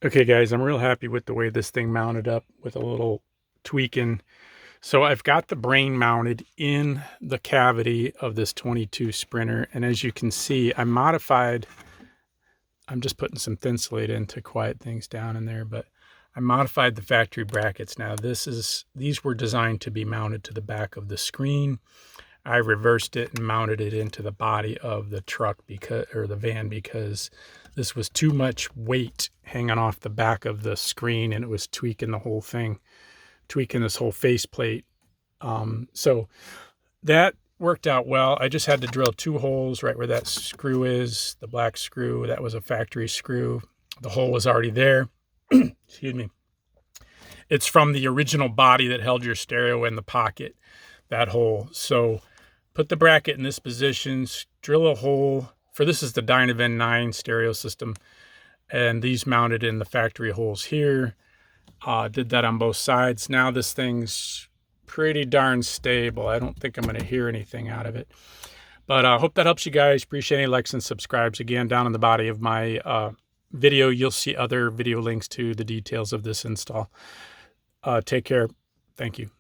Okay guys, I'm real happy with the way this thing mounted up with a little tweaking. So I've got the brain mounted in the cavity of this 22 Sprinter, and as you can see, I'm just putting some thin slate in to quiet things down in there, but I modified the factory brackets. Now these were designed to be mounted to the back of the screen. I reversed it and mounted it into the body of the truck or the van, because this was too much weight hanging off the back of the screen, and it was tweaking the whole thing, tweaking this whole faceplate. So that worked out well. I just had to drill 2 holes right where that screw is, the black screw. That was a factory screw. The hole was already there. Excuse me. It's from the original body that held your stereo in the pocket, that hole. So put the bracket in this position, drill a hole. This is the Dynavin 9 stereo system, and these mounted in the factory holes here. Did that on both sides. Now this thing's pretty darn stable. I don't think I'm going to hear anything out of it. But I hope that helps you guys. Appreciate any likes and subscribes. Again, down in the body of my video, you'll see other video links to the details of this install. Take care. Thank you.